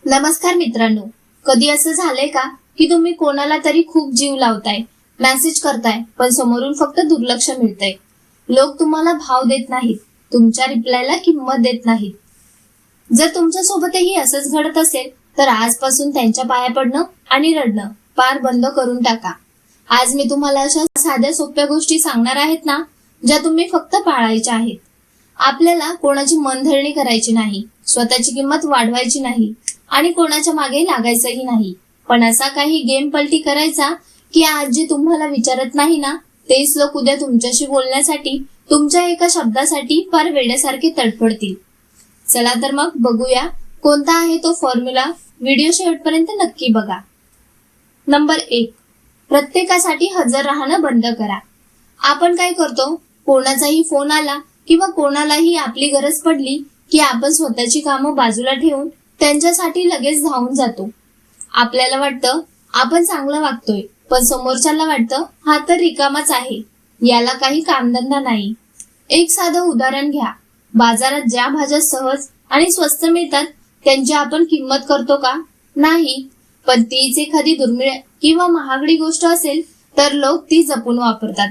नमस्कार मित्रांनो, कधी असं झालंय का की तुम्ही कोणाला तरी खूप जीव लावताय, मेसेज करताय, पण समोरून फक्त दुर्लक्ष मिळतंय. लोक तुम्हाला भाव देत नाहीत, तुमच्या रिप्लायला किंमत देत नाहीत. जर तुमच्या सोबतही असंच घडत असेल तर आजपासून त्यांच्या पाया पडणं आणि रडणं पार बंद करून टाका. आज मी तुम्हाला अशा साध्या सोप्या गोष्टी सांगणार आहेत ना, ज्या तुम्ही फक्त पाळायच्या आहेत. आपल्याला कोणाची मनधरणी करायची नाही, स्वतःची किंमत वाढवायची नाही आणि कोणाच्या मागे लागायचंही नाही. पण असा काही गेम पलटी करायचा की आज जे तुम्हाला विचारत नाही ना, तेच लोक उद्या तुमच्याशी बोलण्यासाठी तुमच्या एका शब्दासाठी फार वेड्यासारखे तडफडतील. चला तर मग बघूया कोणता आहे तो फॉर्म्युला. व्हिडिओ शेवटपर्यंत नक्की बघा. नंबर 1, प्रत्येकासाठी हजर राहणं बंद करा. आपण काय करतो, कोणाचाही फोन आला किंवा कोणालाही आपली गरज पडली की आपण स्वतःची कामं बाजूला ठेवून त्यांच्यासाठी लगेच धावून जातो. आपल्याला वाटतं आपण चांगलं वागतोय, पण समोरच्याला वाटतं हा तर रिकामाच आहे, याला काही कामधंदा नाही. एक साधं उदाहरण घ्या. बाजारात ज्या भाज्या सहज आणि स्वस्त मिळतात त्यांची आपण किंमत करतो का? नाही. पण तीच एखादी दुर्मिळ किंवा महागडी गोष्ट असेल तर लोक ती जपून वापरतात.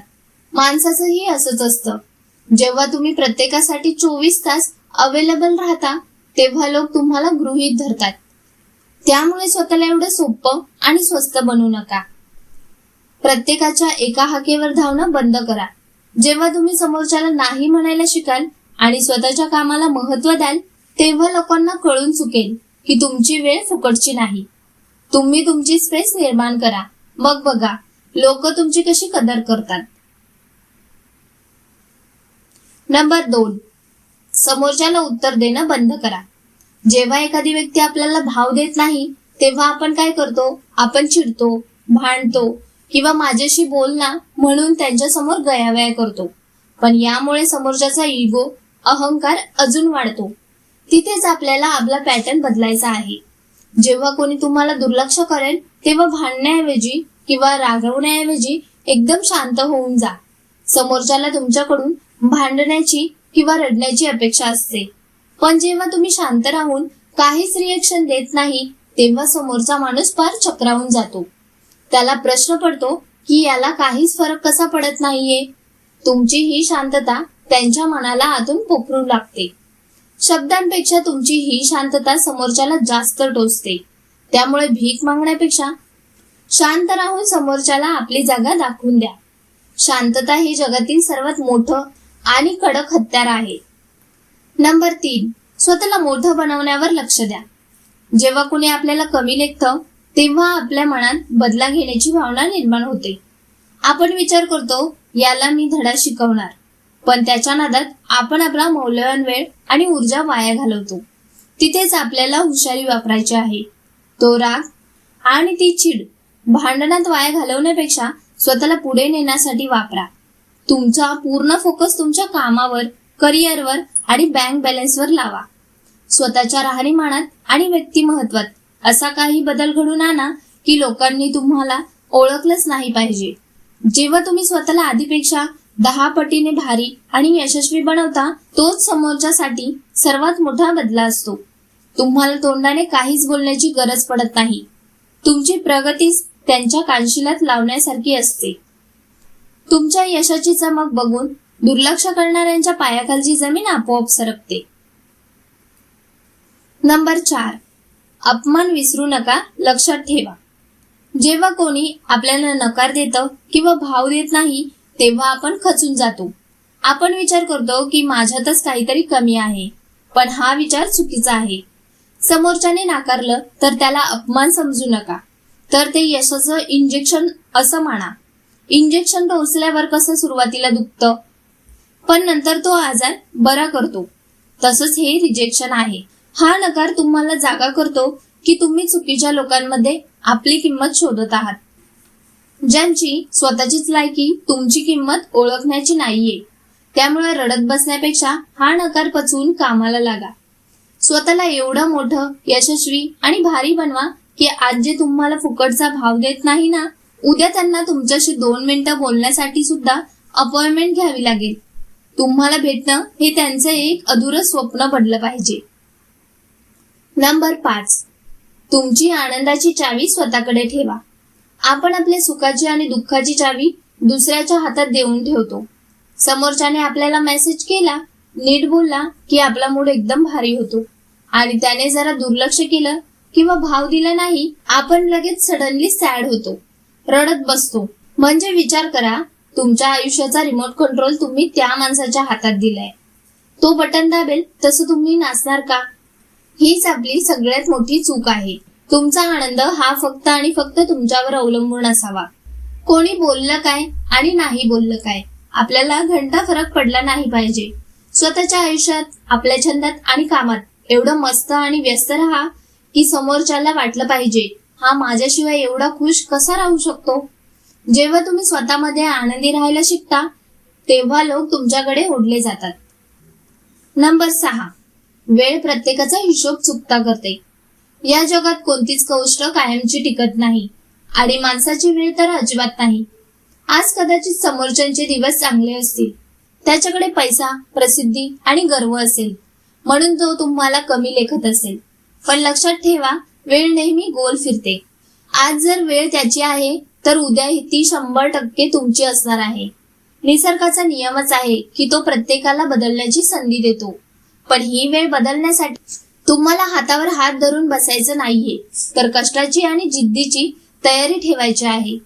माणसाचंही असंच असतं. जेव्हा तुम्ही प्रत्येकासाठी 24 तास अवेलेबल राहता तेव्हा लोक तुम्हाला गृहीत धरतात. त्यामुळे स्वतःला एवढं सोपं आणि स्वस्त बनवू नका. प्रत्येकाच्या एका हाकेवर धावणं बंद करा. जेव्हा तुम्ही समोरच्याला नाही म्हणायला शिकाल आणि स्वतःच्या कामाला महत्त्व द्याल तेव्हा लोकांना कळून चुकेल की तुमची वेळ फुकटची नाही. तुम्ही तुमची स्पेस निर्माण करा, मग बघा लोक तुमची कशी कदर करतात. नंबर 2, समोरच्याला उत्तर देणं बंद करा. जेव्हा एखादी व्यक्ती आपल्याला भाव देत नाही तेव्हा आपण काय करतो, आपण चिडतो, भांडतो किंवा माझ्याशी बोल ना म्हणून त्यांच्या समोर गयावया करतो. पण यामुळे समोरच्याचा इगो, अहंकार अजून वाढतो. तिथेच आपल्याला आपला पॅटर्न बदलायचा आहे. जेव्हा कोणी तुम्हाला दुर्लक्ष करेल तेव्हा भांडण्याऐवजी किंवा रागवण्याऐवजी एकदम शांत होऊन जा. समोरच्याला तुमच्याकडून भांडण्याची किंवा रडण्याची अपेक्षा असते, पण जेव्हा तुम्ही शांत राहून काहीच रिएक्शन देत नाही तेव्हा समोरचा माणूस फार चक्रावून जातो. त्याला प्रश्न पडतो की याला काहीच फरक कसा पडत नाहीये. तुमची ही शांतता त्यांच्या मनाला आतून पोखरू लागते. शब्दांपेक्षा तुमची ही शांतता समोरच्याला जास्त टोचते. त्यामुळे भीक मागण्यापेक्षा शांत राहून समोरच्याला आपली जागा दाखवून द्या. शांतता हे जगातील सर्वात मोठं आणि कडक हत्यार आहे. नंबर 3, स्वतःला मोठं बनवण्यावर लक्ष द्या. जेव्हा कोणी आपल्याला कमी लेखतं तेव्हा आपल्या मनात बदला घेण्याची भावना निर्माण होते. आपण विचार करतो याला मी धडा शिकवणार, पण त्याच्या नादात आपण आपला मौल्यवान वेळ आणि ऊर्जा वाया घालवतो. तिथेच आपल्याला हुशारी वापरायची आहे. तो राग आणि ती चिड भांडणात वाया घालवण्यापेक्षा स्वतःला पुढे नेण्यासाठी वापरा. तुमचा पूर्ण फोकस तुमच्या कामावर, करिअरवर आणि बँक बॅलन्सवर लावा. स्वतःच्या राहणीमानात आणि व्यक्तिमत्वात असा काही बदल घडून आणा की लोकांनी तुम्हाला ओळखलंच नाही पाहिजे. जेव्हा तुम्ही स्वतःला आधीपेक्षा 10 पटीने भारी आणि यशस्वी बनवता तोच समोरच्यासाठी सर्वात मोठा बदला असतो. तुम्हाला तोंडाने काहीच बोलण्याची गरज पडत नाही. तुमची प्रगतीच त्यांच्या कानशिलात लावण्यासारखी असते. तुमच्या यशाची चमक बघून दुर्लक्ष करणाऱ्यांच्या पायाखालची जमीन आपोआप सरकते. नंबर 4, अपमान विसरू नका, लक्षात ठेवा. जेव्हा कोणी आपल्याला नकार देतं किंवा भाव देत नाही तेव्हा आपण खचून जातो. आपण विचार करतो की माझ्यातच काहीतरी कमी आहे, पण हा विचार चुकीचा आहे. समोरच्याने नाकारलं तर त्याला अपमान समजू नका, तर ते यशाचं इंजेक्शन असं माना. इंजेक्शन टोचल्यावर कसं सुरुवातीला दुखतं, पण नंतर तो आजार बरा करतो. तसंच हे रिजेक्शन आहे. हा नकार तुम्हाला जागा करतो की तुम्ही चुकीच्या लोकांमध्ये आपली किंमत शोधत आहात, ज्यांची स्वतःचीच लायकी तुमची किंमत ओळखण्याची नाहीये. त्यामुळे रडत बसण्यापेक्षा हा नकार पचवून कामाला लागा. स्वतःला एवढं मोठं, यशस्वी आणि भारी बनवा की आज जे तुम्हाला फुकटचा भाव देत नाही ना, उद्या त्यांना तुमच्याशी 2 मिनिटं बोलण्यासाठी सुद्धा अपॉइंटमेंट घ्यावी लागेल. तुम्हाला भेटणं हे त्यांचं एक अधुरं स्वप्न बनलं पाहिजे. नंबर 5, तुमची आनंदाची चावी स्वतःकडे ठेवा. आपण आपल्या सुखाची आणि दुःखाची चावी दुसऱ्याच्या हातात देऊन ठेवतो. समोरच्याने आपल्याला मेसेज केला, नीट बोलला की आपला मूड एकदम भारी होतो, आणि त्याने जरा दुर्लक्ष केलं किंवा भाव दिला नाही, आपण लगेच सडनली सॅड होतो, रडत बसतो. म्हणजे विचार करा, तुमच्या आयुष्याचा रिमोट कंट्रोल तुम्ही त्या माणसाच्या हातात दिलाय. तो बटन दाबेल तसं तुम्ही नाचणार का? हीच आपली सगळ्यात मोठी चूक आहे. तुमचा आनंद हा फक्त आणि फक्त तुमच्यावर अवलंबून असावा. कोणी बोललं काय आणि नाही बोललं काय, आपल्याला घंटा फरक पडला नाही पाहिजे. स्वतःच्या आयुष्यात, आपल्या छंदात आणि कामात एवढं मस्त आणि व्यस्त राहा की समोरच्याला वाटलं पाहिजे, हा माझ्याशिवाय एवढा खुश कसा राहू शकतो. जेव्हा तुम्ही स्वतःमध्ये आनंदी राहायला शिकता, तेव्हा लोक तुमच्याकडे ओढले जातात. नंबर 6, वेळ प्रत्येकाचा हिशोब चुकता करते. या जगात कोणतीच गोष्ट कायमची टिकत नाही, आणि माणसाची वेळ तर अजिबात नाही. आज कदाचित समोरच्यांचे दिवस चांगले असतील, त्याच्याकडे पैसा, प्रसिद्धी आणि गर्व असेल, म्हणून तो तुम्हाला कमी लेखत असेल. पण लक्षात ठेवा, वेळ नेहमी गोल फिरते. आज जर वेळ त्याची आहे तर उद्या ती 100% तुमची असणार आहे. निसर्गाचा नियमच आहे की तो प्रत्येकाला बदलण्याची संधी देतो. पण ही वेळ बदलण्यासाठी तुम्हाला हातावर हात धरून बसायचं नाहीये, तर कष्टाची आणि जिद्दीची तयारी ठेवायची आहे.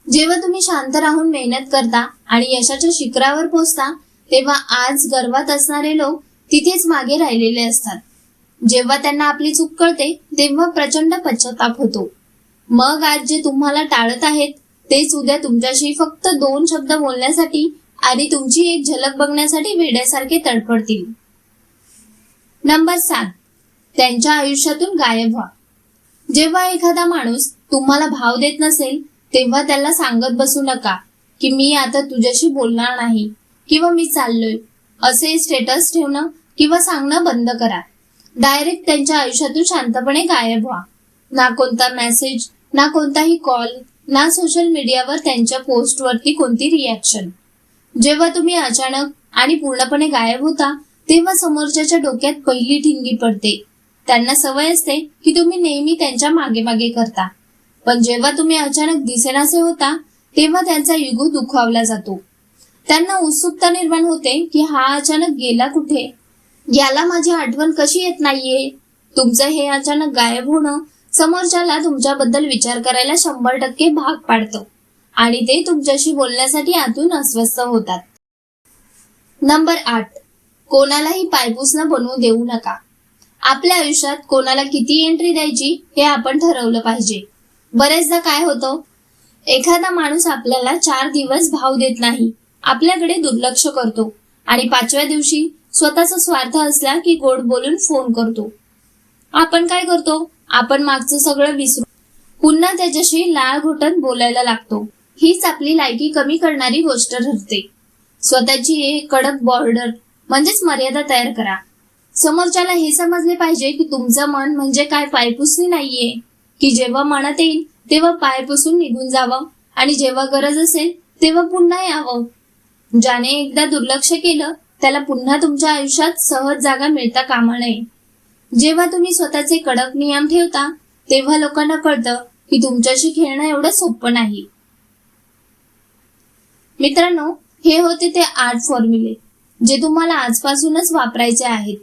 जेव्हा तुम्ही शांत राहून मेहनत करता आणि यशाच्या शिखरावर पोहोचता, तेव्हा आज गर्वात असणारे लोक तिथेच मागे राहिलेले असतात. जेव्हा त्यांना आपली चूक कळते तेव्हा प्रचंड पश्चाताप होतो. मग आज जे तुम्हाला टाळत आहेत तेच उद्या तुमच्याशी फक्त 2 शब्द बोलण्यासाठी आणि तुमची एक झलक बघण्यासाठी वेड्यासारखे तडफडतील. नंबर 7, त्यांच्या आयुष्यातून गायब व्हा. जेव्हा एखादा माणूस तुम्हाला भाव देत नसेल तेव्हा त्याला सांगत बसू नका की मी आता तुझ्याशी बोलणार नाही किंवा मी चाललोय. असे स्टेटस ठेवणं किंवा सांगणं बंद करा. डायरेक्ट त्यांच्या आयुष्यातून शांतपणे गायब व्हा. ना कोणता मेसेज, ना कोणताही कॉल, ना सोशल मीडियावर त्यांच्या पोस्टवरती कोणती रिॲक्शन. जेव्हा तुम्ही अचानक आणि पूर्णपणे गायब होता तेव्हा समोरच्याच्या डोक्यात पहिली ठिणगी पडते. त्यांना सवय असते की तुम्ही नेहमी त्यांच्या मागे मागे करता. पण जेव्हा तुम्ही अचानक दिसेनासे होता तेव्हा त्यांचा इगो दुखावला जातो. त्यांना उत्सुकता निर्माण होते की हा अचानक गेला कुठे, याला माझी आठवण कशी येत नाहीये. तुमचं हे अचानक गायब होणं समोरच्याला तुमच्याबद्दल विचार करायला 100% भाग पाडतं, आणि ते तुमच्याशी बोलण्यासाठी आतून अस्वस्थ होतात. नंबर 8, कोणालाही पायपुसणं बनवू देऊ नका. आपल्या आयुष्यात कोणाला किती एंट्री द्यायची हे आपण ठरवलं पाहिजे. बरेचदा काय होतं, एखादा माणूस आपल्याला 4 दिवस भाव देत नाही, आपल्याकडे दुर्लक्ष करतो, आणि 5व्या दिवशी स्वतःचा स्वार्थ असला की गोड बोलून फोन करतो. आपण काय करतो, आपण मागचं सगळं विसरून पुन्हा त्याच्याशी लाळ घोटत बोलायला लागतो. हीच आपली लायकी कमी करणारी गोष्ट ठरते. स्वतःची एक कडक बॉर्डर म्हणजेच मर्यादा तयार करा. समोरच्याला हे समजले पाहिजे की तुमचं मन म्हणजे काय पायपुसणी नाहीये, की जेव्हा मनात येईल तेव्हा पाय पुसून निघून जावं आणि जेव्हा गरज असेल तेव्हा पुन्हा यावं. ज्याने एकदा दुर्लक्ष केलं त्याला पुन्हा तुमच्या आयुष्यात सहज जागा मिळता कामा नये. जेव्हा तुम्ही स्वतःचे कडक नियम ठेवता तेव्हा लोकांना कळतं की तुमच्याशी खेळणं एवढं सोपं नाही. मित्रांनो, हे होते ते 8 फॉर्म्युले जे तुम्हाला आजपासूनच वापरायचे आहेत.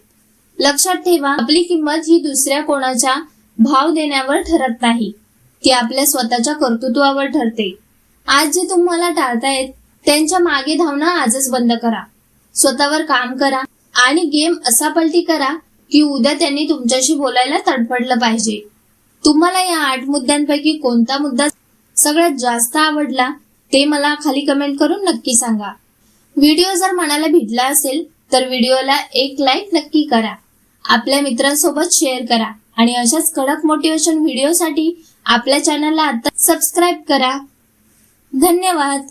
लक्षात ठेवा, आपली किंमत ही दुसऱ्या कोणाच्या भाव देण्यावर ठरत नाही, ती आपल्या स्वतःच्या कर्तृत्वावर ठरते. आज जे तुम्हाला टाळतायत त्यांच्या मागे धावणं आजच बंद करा. स्वतःवर काम करा आणि गेम असा पलटी करा की उद्या त्यांनी तुमच्याशी बोलायला तडफडलं पाहिजे. तुम्हाला या 8 मुद्द्यांपैकी कोणता मुद्दा सगळ्यात जास्त आवडला ते मला खाली कमेंट करून नक्की सांगा. व्हिडिओ जर मनाला भिडला असेल तर व्हिडिओला एक लाईक नक्की करा. आपल्या मित्रांसोबत शेअर करा आणि अशाच कडक मोटिवेशन व्हिडिओसाठी आपल्या चॅनलला आता सबस्क्राईब करा. धन्यवाद.